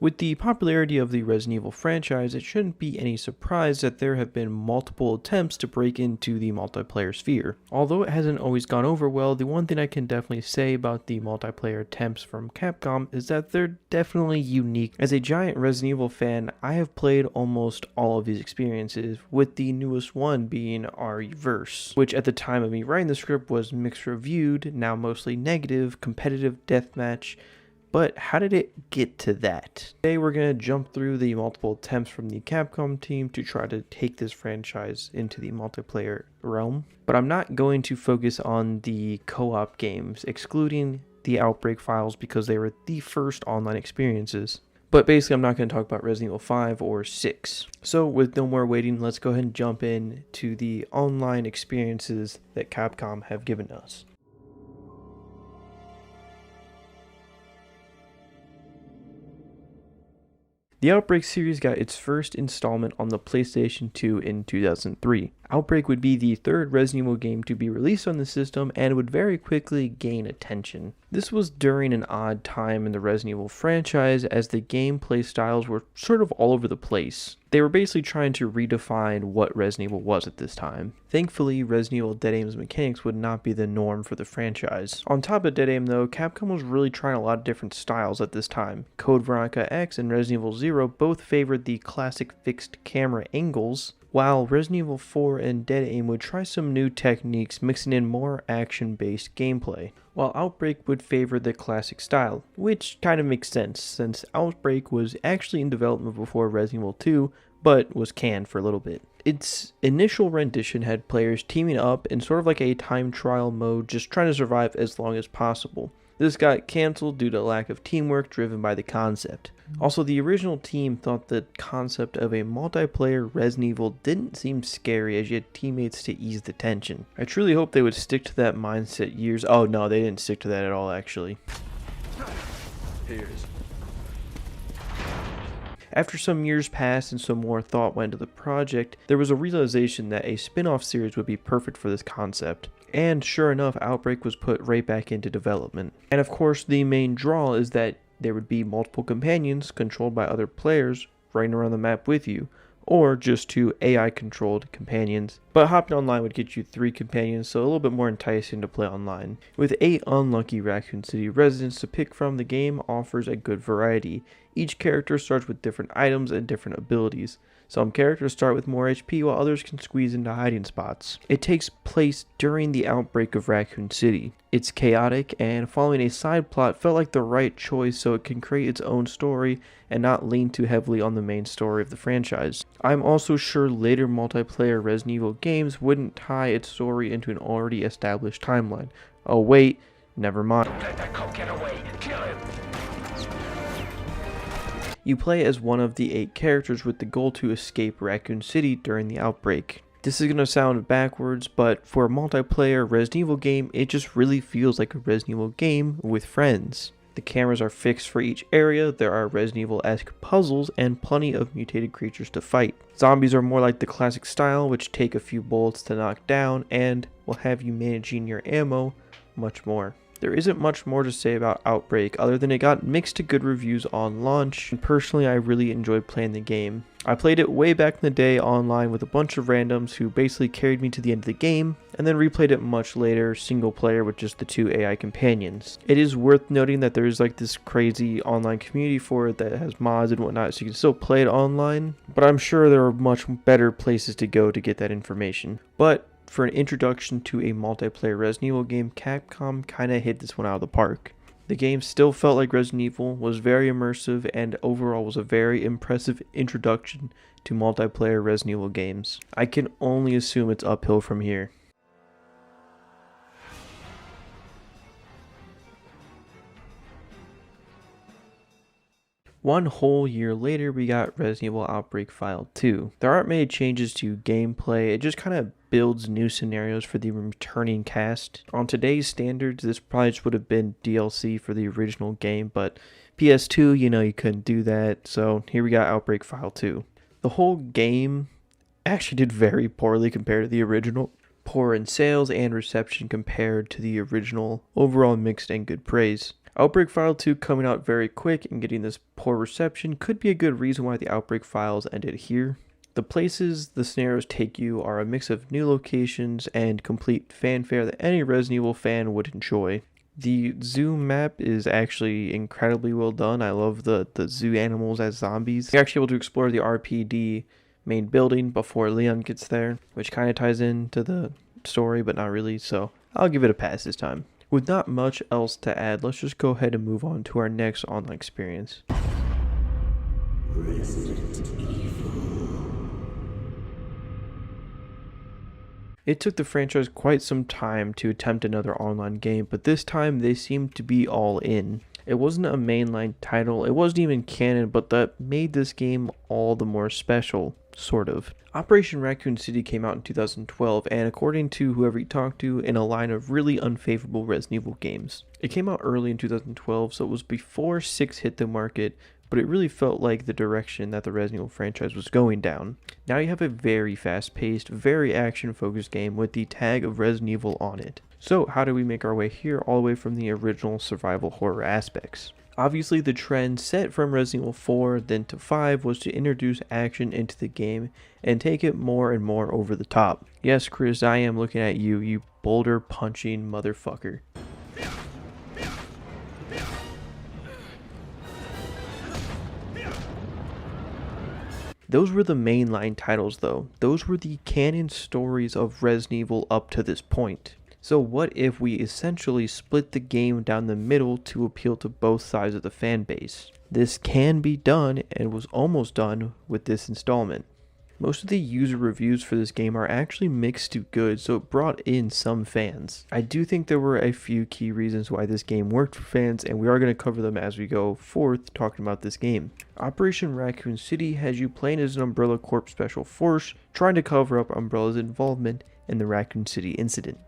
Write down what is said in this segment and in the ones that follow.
With the popularity of the Resident Evil franchise, it shouldn't be any surprise that there have been multiple attempts to break into the multiplayer sphere. Although it hasn't always gone over well, the one thing I can definitely say about the multiplayer attempts from Capcom is that they're definitely unique. As a giant Resident Evil fan, I have played almost all of these experiences, with the newest one being RE-verse, which at the time of me writing the script was mixed reviewed, now mostly negative, competitive deathmatch. But how did it get to that? Today we're going to jump through the multiple attempts from the Capcom team to try to take this franchise into the multiplayer realm. But I'm not going to focus on the co-op games, excluding the Outbreak Files because they were the first online experiences. But basically I'm not going to talk about Resident Evil 5 or 6. So with no more waiting, let's go ahead and jump in to the online experiences that Capcom have given us. The Outbreak series got its first installment on the PlayStation 2 in 2003. Outbreak would be the third Resident Evil game to be released on the system and would very quickly gain attention. This was during an odd time in the Resident Evil franchise as the gameplay styles were sort of all over the place. They were basically trying to redefine what Resident Evil was at this time. Thankfully, Resident Evil Dead Aim's mechanics would not be the norm for the franchise. On top of Dead Aim though, Capcom was really trying a lot of different styles at this time. Code Veronica X and Resident Evil 0 both favored the classic fixed camera angles, while Resident Evil 4 and Dead Aim would try some new techniques mixing in more action-based gameplay, while Outbreak would favor the classic style, which kind of makes sense since Outbreak was actually in development before Resident Evil 2, but was canned for a little bit. Its initial rendition had players teaming up in sort of like a time trial mode, just trying to survive as long as possible. This got cancelled due to lack of teamwork driven by the concept. Also, the original team thought the concept of a multiplayer Resident Evil didn't seem scary as you had teammates to ease the tension. I truly hope they would stick to that mindset years— oh no, they didn't stick to that at all actually. After some years passed and some more thought went into the project, there was a realization that a spin-off series would be perfect for this concept. And sure enough, Outbreak was put right back into development. And of course, the main draw is that there would be multiple companions controlled by other players running around the map with you, or just 2 AI-controlled companions. But hopping online would get you 3 companions, so a little bit more enticing to play online. With 8 unlucky Racoon City residents to pick from, the game offers a good variety. Each character starts with different items and different abilities. Some characters start with more HP while others can squeeze into hiding spots. It takes place during the outbreak of Racoon City. It's chaotic, and following a side plot felt like the right choice so it can create its own story and not lean too heavily on the main story of the franchise. I'm also sure later multiplayer Resident Evil games wouldn't tie its story into an already established timeline. Oh wait, never mind. Let that coke get away. Kill him. You play as one of the 8 characters with the goal to escape Racoon City during the outbreak. This is going to sound backwards, but for a multiplayer Resident Evil game, it just really feels like a Resident Evil game with friends. The cameras are fixed for each area, there are Resident Evil-esque puzzles, and plenty of mutated creatures to fight. Zombies are more like the classic style, which take a few bullets to knock down, and will have you managing your ammo much more. There isn't much more to say about Outbreak other than it got mixed to good reviews on launch, and personally I really enjoyed playing the game. I played it way back in the day online with a bunch of randoms who basically carried me to the end of the game, and then replayed it much later single player with just the 2 AI companions. It is worth noting that there is like this crazy online community for it that has mods and whatnot, so you can still play it online, but I'm sure there are much better places to go to get that information. But for an introduction to a multiplayer Resident Evil game, Capcom kinda hit this one out of the park. The game still felt like Resident Evil, was very immersive, and overall was a very impressive introduction to multiplayer Resident Evil games. I can only assume it's uphill from here. One whole year later, we got Resident Evil Outbreak File 2. There aren't many changes to gameplay, it just kind of builds new scenarios for the returning cast. On today's standards, this probably just would have been DLC for the original game, but PS2, you couldn't do that, so here we got Outbreak File 2. The whole game actually did very poorly compared to the original. Poor in sales and reception compared to the original, overall mixed and good praise. Outbreak File 2 coming out very quick and getting this poor reception could be a good reason why the Outbreak Files ended here. The places the scenarios take you are a mix of new locations and complete fanfare that any Resident Evil fan would enjoy. The zoo map is actually incredibly well done. I love the zoo animals as zombies. You're actually able to explore the RPD main building before Leon gets there, which kind of ties into the story, but not really, so I'll give it a pass this time. With not much else to add, let's just go ahead and move on to our next online experience. It took the franchise quite some time to attempt another online game, but this time they seemed to be all in. It wasn't a mainline title, it wasn't even canon, but that made this game all the more special, sort of. Operation Racoon City came out in 2012, and according to whoever you talked to, in a line of really unfavorable Resident Evil games. It came out early in 2012, so it was before 6 hit the market, but it really felt like the direction that the Resident Evil franchise was going down. Now you have a very fast-paced, very action-focused game with the tag of Resident Evil on it. So how do we make our way here all the way from the original survival horror aspects? Obviously the trend set from Resident Evil 4 then to 5 was to introduce action into the game and take it more and more over the top. Yes, Chris, I am looking at you, you boulder punching motherfucker. Those were the mainline titles though. Those were the canon stories of Resident Evil up to this point. So what if we essentially split the game down the middle to appeal to both sides of the fan base? This can be done and was almost done with this installment. Most of the user reviews for this game are actually mixed to good, so it brought in some fans. I do think there were a few key reasons why this game worked for fans, and we are going to cover them as we go forth talking about this game. Operation Racoon City has you playing as an Umbrella Corp Special Force, trying to cover up Umbrella's involvement in the Racoon City incident.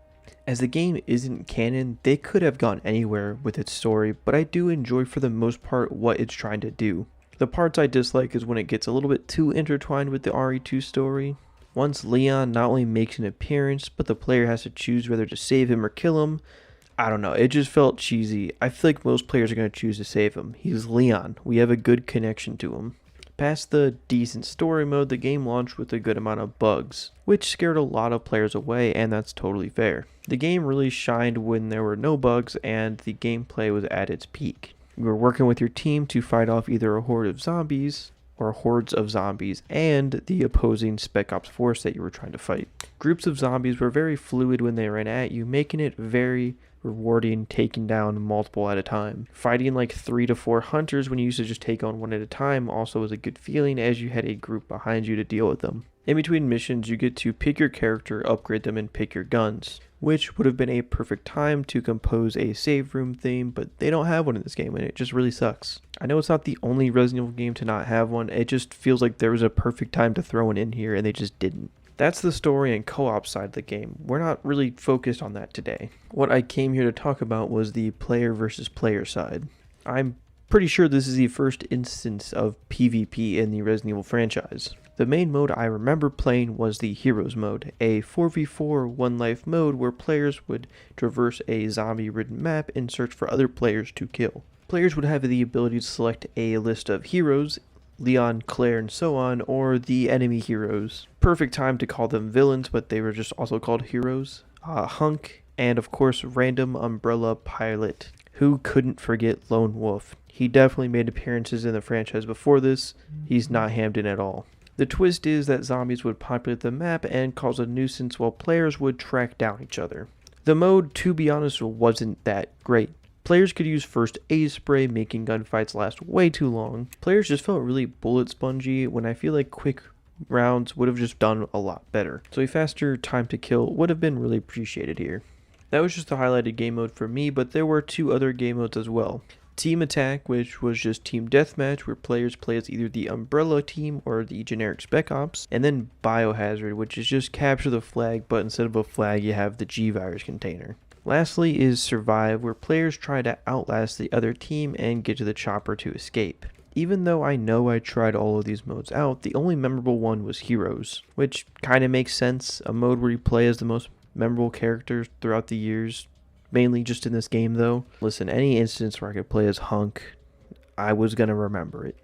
As the game isn't canon, they could have gone anywhere with its story, but I do enjoy for the most part what it's trying to do. The parts I dislike is when it gets a little bit too intertwined with the RE2 story. Once Leon not only makes an appearance, but the player has to choose whether to save him or kill him. I don't know, it just felt cheesy. I feel like most players are going to choose to save him. He's Leon. We have a good connection to him. Past the decent story mode, the game launched with a good amount of bugs, which scared a lot of players away, and that's totally fair. The game really shined when there were no bugs and the gameplay was at its peak. You were working with your team to fight off either a horde of zombies or hordes of zombies and the opposing Spec Ops force that you were trying to fight. Groups of zombies were very fluid when they ran at you, making it very rewarding taking down multiple at a time. Fighting like 3 to 4 hunters when you used to just take on one at a time also was a good feeling as you had a group behind you to deal with them. In between missions, you get to pick your character, upgrade them, and pick your guns, which would have been a perfect time to compose a save room theme, but they don't have one in this game, and it just really sucks. I know it's not the only Resident Evil game to not have one, it just feels like there was a perfect time to throw one in here, and they just didn't. That's the story and co-op side of the game. We're not really focused on that today. What I came here to talk about was the player versus player side. I'm pretty sure this is the first instance of PvP in the Resident Evil franchise. The main mode I remember playing was the Heroes mode, a 4v4 one life mode where players would traverse a zombie-ridden map and search for other players to kill. Players would have the ability to select a list of heroes, Leon, Claire, and so on, or the enemy heroes. Perfect time to call them villains, but they were just also called heroes. Hunk, and of course random Umbrella pilot. Who couldn't forget Lone Wolf? He definitely made appearances in the franchise before this. He's not hammed in at all. The twist is that zombies would populate the map and cause a nuisance while players would track down each other. The mode, to be honest, wasn't that great. Players could use first aid spray, making gunfights last way too long. Players just felt really bullet spongy when I feel like quick rounds would have just done a lot better. So a faster time to kill would have been really appreciated here. That was just the highlighted game mode for me, but there were 2 other game modes as well. Team Attack, which was just Team Deathmatch, where players play as either the Umbrella team or the generic Spec Ops, and then Biohazard, which is just capture the flag, but instead of a flag, you have the G-Virus container. Lastly is Survive, where players try to outlast the other team and get to the chopper to escape. Even though I know I tried all of these modes out, the only memorable one was Heroes, which kind of makes sense, a mode where you play as the most memorable characters throughout the years. mainly just in this game though. Listen, any instance where I could play as Hunk, I was gonna remember it.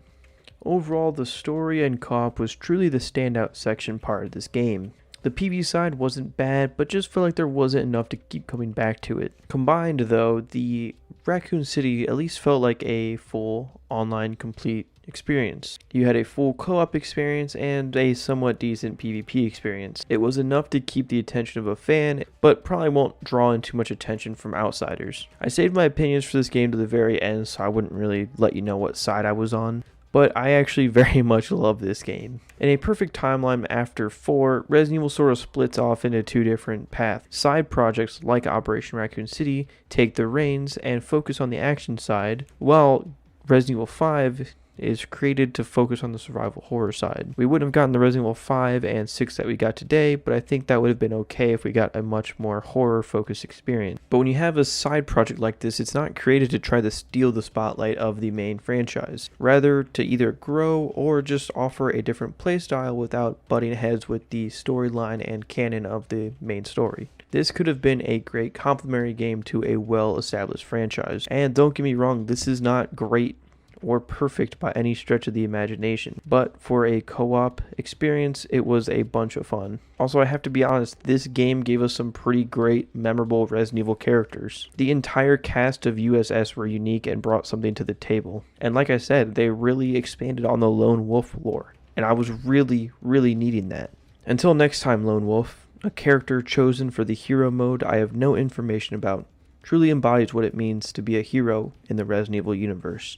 Overall, the story and co-op was truly the standout section part of this game. The PvP side wasn't bad, but just felt like there wasn't enough to keep coming back to it. Combined though, the Racoon City at least felt like a full online complete experience. You had a full co-op experience and a somewhat decent PvP experience. It was enough to keep the attention of a fan, but probably won't draw in too much attention from outsiders. I saved my opinions for this game to the very end, so I wouldn't really let you know what side I was on. But I actually very much love this game. In a perfect timeline after 4, Resident Evil sort of splits off into two different paths. Side projects like Operation Raccoon City take the reins and focus on the action side, while Resident Evil 5 is created to focus on the survival horror side. We wouldn't have gotten the Resident Evil 5 and 6 that we got today, but I think that would have been okay if we got a much more horror focused experience. But when you have a side project like this, it's not created to try to steal the spotlight of the main franchise, rather to either grow or just offer a different playstyle without butting heads with the storyline and canon of the main story. This could have been a great complementary game to a well-established franchise. And don't get me wrong, this is not great or perfect by any stretch of the imagination, but for a co-op experience, it was a bunch of fun. Also, I have to be honest, this game gave us some pretty great, memorable Resident Evil characters. The entire cast of USS were unique and brought something to the table. And like I said, they really expanded on the Lone Wolf lore, and I was really needing that. Until next time, Lone Wolf, a character chosen for the hero mode I have no information about, truly embodies what it means to be a hero in the Resident Evil universe.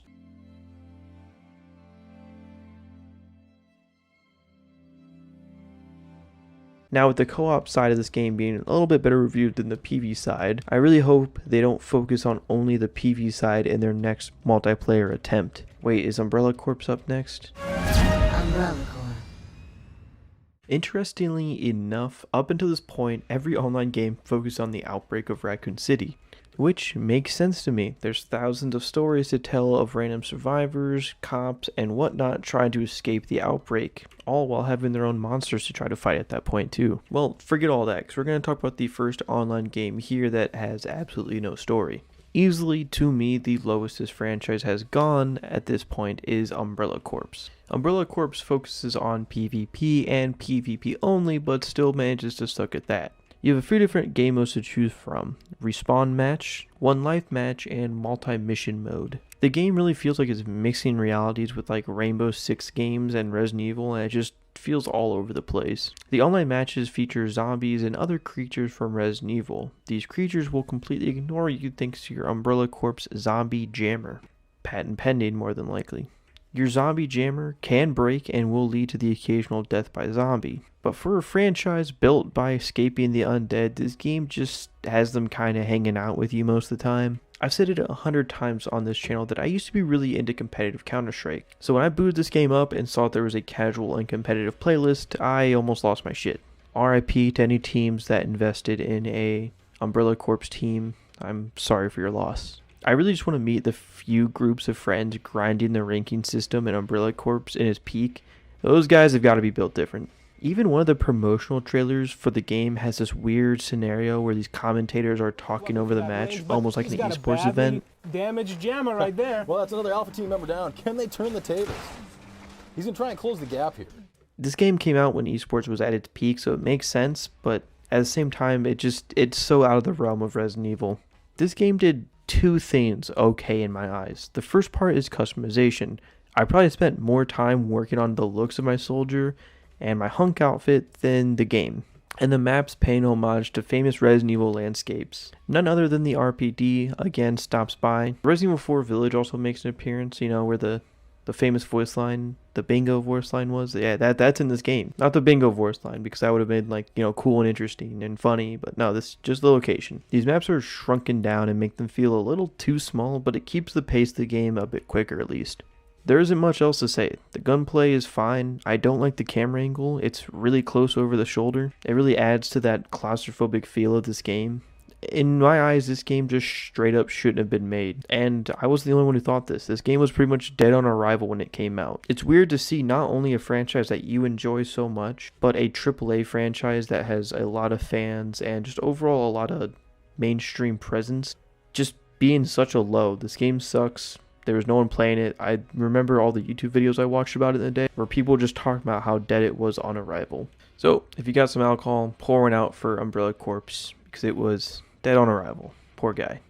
Now, with the co-op side of this game being a little bit better reviewed than the PvP side, I really hope they don't focus on only the PvP side in their next multiplayer attempt. Wait, is Umbrella Corps up next? Umbrella Corps. Interestingly enough, up until this point, every online game focused on the outbreak of Raccoon City, which makes sense to me. There's thousands of stories to tell of random survivors, cops, and whatnot trying to escape the outbreak, all while having their own monsters to try to fight at that point too. Well, forget all that, because we're going to talk about the first online game here that has absolutely no story. Easily, to me, the lowest this franchise has gone at this point is Umbrella Corps. Umbrella Corps focuses on PvP and PvP only, but still manages to suck at that. You have a few different game modes to choose from: respawn match, one life match, and multi-mission mode. The game really feels like it's mixing realities with like Rainbow Six games and Resident Evil, and it just feels all over the place. The online matches feature zombies and other creatures from Resident Evil. These creatures will completely ignore you thanks to your Umbrella Corps zombie jammer. Patent pending, more than likely. Your zombie jammer can break and will lead to the occasional death by zombie. But for a franchise built by escaping the undead, this game just has them kind of hanging out with you most of the time. I've said it 100 times on this channel that I used to be really into competitive Counter-Strike. So when I booted this game up and saw there was a casual and competitive playlist, I almost lost my shit. RIP to any teams that invested in a Umbrella Corps team. I'm sorry for your loss. I really just want to meet the few groups of friends grinding the ranking system in Umbrella Corps in its peak. Those guys have got to be built different. Even one of the promotional trailers for the game has this weird scenario where these commentators are talking over the match, almost like an esports event. Damaged jammer right there. Well, that's another Alpha Team member down. Can they turn the tables? He's going to try and close the gap here. This game came out when esports was at its peak, so it makes sense, but at the same time, it's so out of the realm of Resident Evil. This game did two things okay in my eyes. The first part is customization. I probably spent more time working on the looks of my soldier and my hunk outfit than the game. And the maps paying homage to famous Resident Evil landscapes. None other than the RPD again stops by. Resident Evil 4 Village also makes an appearance, you know, where the famous voice line, the bingo voice line was. Yeah, that's in this game. Not the bingo voice line, because that would have been like, you know, cool and interesting and funny, but no, this is just the location. These maps are shrunken down and make them feel a little too small, but it keeps the pace of the game a bit quicker at least. There isn't much else to say. The gunplay is fine. I don't like the camera angle. It's really close over the shoulder. It really adds to that claustrophobic feel of this game. In my eyes, this game just straight up shouldn't have been made. And I was the only one who thought this. This game was pretty much dead on arrival when it came out. It's weird to see not only a franchise that you enjoy so much, but a AAA franchise that has a lot of fans and just overall a lot of mainstream presence just being such a low. This game sucks. There was no one playing it. I remember all the YouTube videos I watched about it in the day where people just talked about how dead it was on arrival. So if you got some alcohol, pour one out for Umbrella Corps because it was dead on arrival. Poor guy.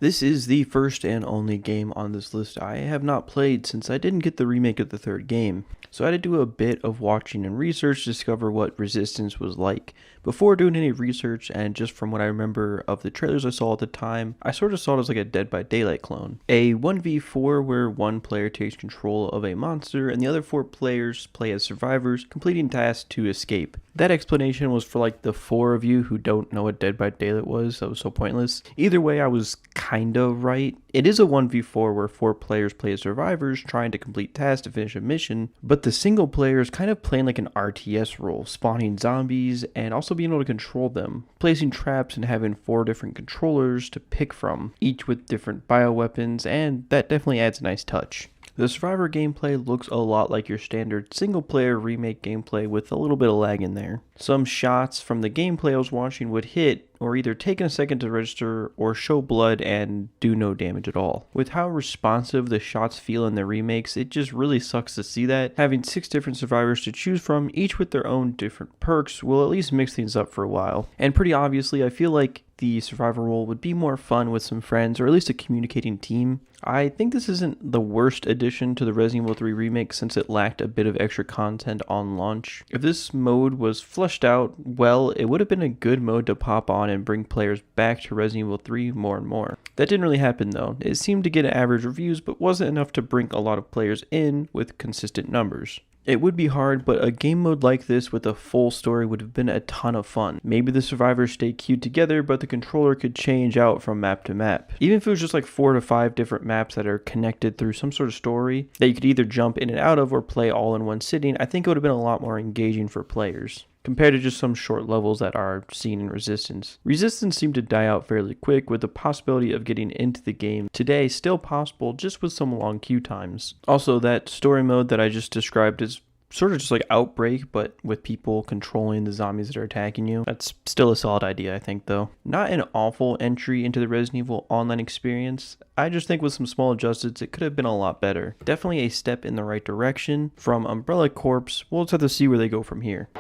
This is the first and only game on this list I have not played since I didn't get the remake of the third game, so I had to do a bit of watching and research to discover what Resistance was like. Before doing any research, and just from what I remember of the trailers I saw at the time, I sort of saw it as like a Dead by Daylight clone. A 1v4 where one player takes control of a monster and the other 4 players play as survivors, completing tasks to escape. That explanation was for like the 4 of you who don't know what Dead by Daylight was, that was so pointless. Either way, I was kinda right. It is a 1v4 where 4 players play as survivors trying to complete tasks to finish a mission, but the single player is kind of playing like an RTS role, spawning zombies and also being able to control them, placing traps and having 4 different controllers to pick from, each with different bioweapons, and that definitely adds a nice touch. The survivor gameplay looks a lot like your standard single-player remake gameplay with a little bit of lag in there. Some shots from the gameplay I was watching would hit, or either take a second to register, or show blood and do no damage at all. With how responsive the shots feel in the remakes, it just really sucks to see that. Having 6 different survivors to choose from, each with their own different perks, will at least mix things up for a while. And pretty obviously, I feel like the survivor role would be more fun with some friends, or at least a communicating team. I think this isn't the worst addition to the Resident Evil 3 remake since it lacked a bit of extra content on launch. If this mode was fleshed out well, it would have been a good mode to pop on and bring players back to Resident Evil 3 more and more. That didn't really happen though. It seemed to get average reviews, but wasn't enough to bring a lot of players in with consistent numbers. It would be hard, but a game mode like this with a full story would have been a ton of fun. Maybe the survivors stay queued together, but the controller could change out from map to map. Even if it was just like 4 to 5 different maps that are connected through some sort of story that you could either jump in and out of or play all in one sitting, I think it would have been a lot more engaging for players compared to just some short levels that are seen in Resistance. Resistance seemed to die out fairly quick, with the possibility of getting into the game today still possible just with some long queue times. Also, that story mode that I just described is sort of just like Outbreak, but with people controlling the zombies that are attacking you. That's still a solid idea, I think, though. Not an awful entry into the Resident Evil online experience. I just think with some small adjustments, it could have been a lot better. Definitely a step in the right direction. From Umbrella Corps, we'll just have to see where they go from here.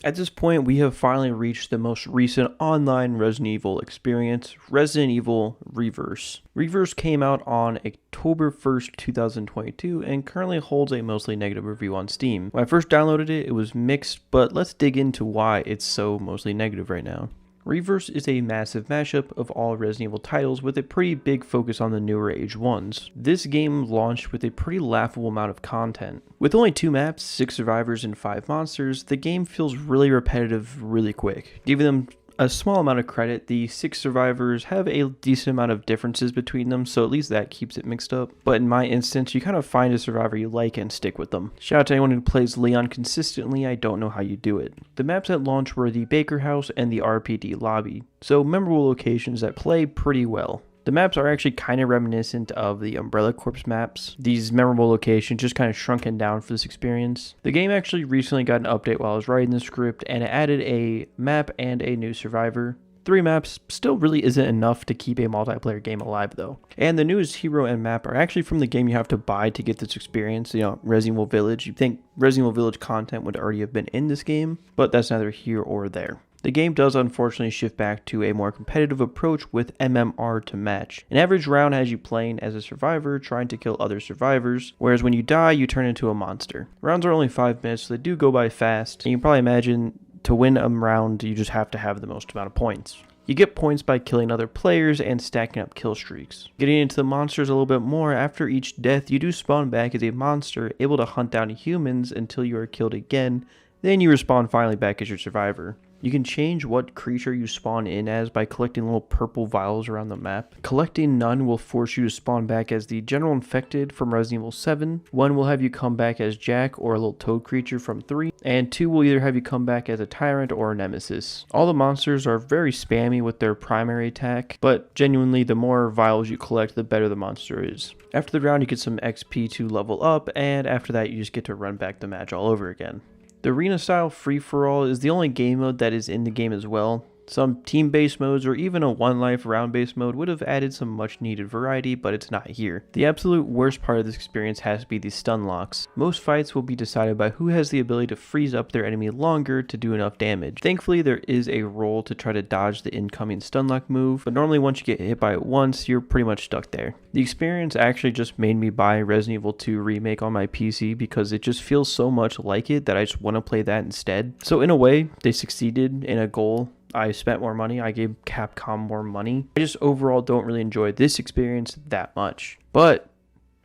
At this point, we have finally reached the most recent online Resident Evil experience, Resident Evil Reverse. Reverse came out on October 1st, 2022, and currently holds a mostly negative review on Steam. When I first downloaded it, it was mixed, but let's dig into why it's so mostly negative right now. Reverse is a massive mashup of all Resident Evil titles with a pretty big focus on the newer age ones. This game launched with a pretty laughable amount of content. With only 2 maps, 6 survivors, and 5 monsters, the game feels really repetitive really quick. Giving them a small amount of credit, the 6 survivors have a decent amount of differences between them, so at least that keeps it mixed up. But in my instance, you kind of find a survivor you like and stick with them. Shout out to anyone who plays Leon consistently, I don't know how you do it. The maps at launch were the Baker House and the RPD Lobby, so memorable locations that play pretty well. The maps are actually kind of reminiscent of the Umbrella Corps maps. These memorable locations just kind of shrunken down for this experience. The game actually recently got an update while I was writing the script, and it added a map and a new survivor. 3 maps still really isn't enough to keep a multiplayer game alive though. And the newest hero and map are actually from the game you have to buy to get this experience, Resident Evil Village. You'd think Resident Evil Village content would already have been in this game, but that's neither here or there. The game does unfortunately shift back to a more competitive approach with MMR to match. An average round has you playing as a survivor trying to kill other survivors, whereas when you die you turn into a monster. Rounds are only 5 minutes, so they do go by fast, and you can probably imagine to win a round you just have to have the most amount of points. You get points by killing other players and stacking up kill streaks. Getting into the monsters a little bit more, after each death you do spawn back as a monster, able to hunt down humans until you are killed again, then you respawn finally back as your survivor. You can change what creature you spawn in as by collecting little purple vials around the map. Collecting none will force you to spawn back as the General Infected from Resident Evil 7. 1 will have you come back as Jack or a little toad creature from 3. And 2 will either have you come back as a Tyrant or a Nemesis. All the monsters are very spammy with their primary attack, but genuinely the more vials you collect, the better the monster is. After the round you get some XP to level up, and after that you just get to run back the match all over again. The arena style free-for-all is the only game mode that is in the game as well. Some team-based modes or even a one-life round-based mode would have added some much-needed variety, but it's not here. The absolute worst part of this experience has to be the stun locks. Most fights will be decided by who has the ability to freeze up their enemy longer to do enough damage. Thankfully, there is a roll to try to dodge the incoming stun lock move, but normally once you get hit by it once, you're pretty much stuck there. The experience actually just made me buy Resident Evil 2 Remake on my PC because it just feels so much like it that I just want to play that instead. So in a way, they succeeded in a goal. I spent more money, I gave Capcom more money. I just overall don't really enjoy this experience that much. But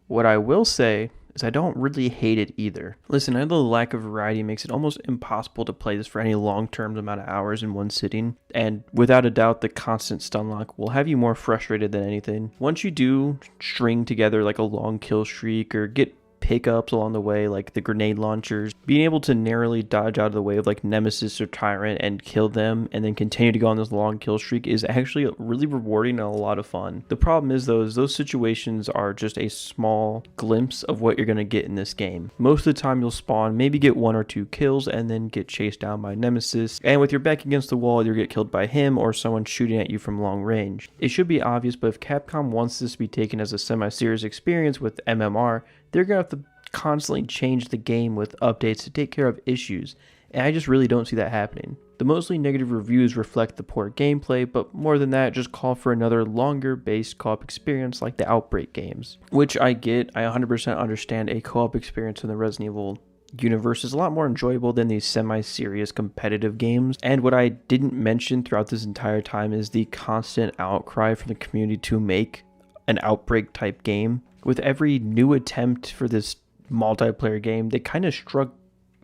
what I will say is I don't really hate it either. Listen, I know the lack of variety makes it almost impossible to play this for any long-term amount of hours in one sitting. And without a doubt, the constant stun lock will have you more frustrated than anything. Once you do string together like a long kill streak or get pickups along the way like the grenade launchers, being able to narrowly dodge out of the way of like Nemesis or Tyrant and kill them and then continue to go on this long kill streak is actually really rewarding and a lot of fun. The problem is though, those situations are just a small glimpse of what you're going to get in this game. Most of the time you'll spawn, maybe get 1 or 2 kills and then get chased down by Nemesis, and with your back against the wall you'll get killed by him or someone shooting at you from long range. It should be obvious, but if Capcom wants this to be taken as a semi-serious experience with MMR, they're going to have to constantly change the game with updates to take care of issues, and I just really don't see that happening. The mostly negative reviews reflect the poor gameplay, but more than that, just call for another longer based co-op experience like the Outbreak games. Which I get, I 100% understand a co-op experience in the Resident Evil universe is a lot more enjoyable than these semi-serious competitive games. And what I didn't mention throughout this entire time is the constant outcry from the community to make an Outbreak type game. With every new attempt for this multiplayer game, they kind of struck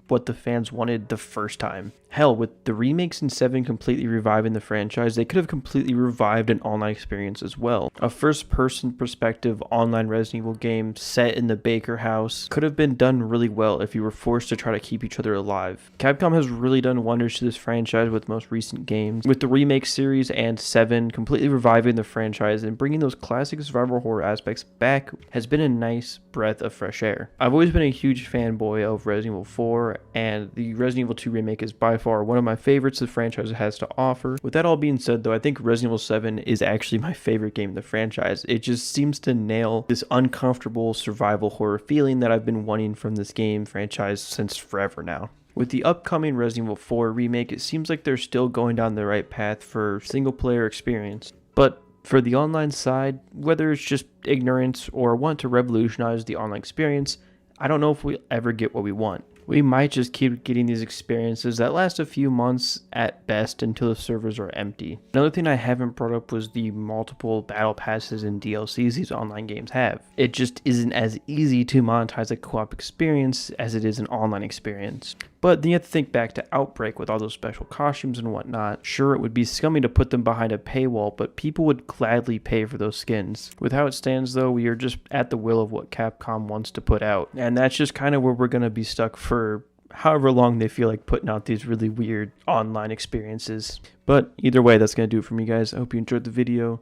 what the fans wanted the first time. Hell, with the remakes in 7 completely reviving the franchise, they could have completely revived an online experience as well. A first-person perspective online Resident Evil game set in the Baker house could have been done really well if you were forced to try to keep each other alive. Capcom has really done wonders to this franchise with most recent games, with the remake series and 7 completely reviving the franchise and bringing those classic survival horror aspects back has been a nice breath of fresh air. I've always been a huge fanboy of Resident Evil 4, and the Resident Evil 2 remake is by far one of my favorites the franchise has to offer. With that all being said though, I think Resident Evil 7 is actually my favorite game in the franchise. It just seems to nail this uncomfortable survival horror feeling that I've been wanting from this game franchise since forever now. With the upcoming Resident Evil 4 remake, it seems like they're still going down the right path for single player experience. But for the online side, whether it's just ignorance or want to revolutionize the online experience, I don't know if we'll ever get what we want. We might just keep getting these experiences that last a few months at best until the servers are empty. Another thing I haven't brought up was the multiple battle passes and DLCs these online games have. It just isn't as easy to monetize a co-op experience as it is an online experience. But then you have to think back to Outbreak with all those special costumes and whatnot. Sure, it would be scummy to put them behind a paywall, but people would gladly pay for those skins. With how it stands though, we are just at the will of what Capcom wants to put out. And that's just kind of where we're going to be stuck for however long they feel like putting out these really weird online experiences. But either way, that's going to do it for me, guys. I hope you enjoyed the video.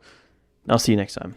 I'll see you next time.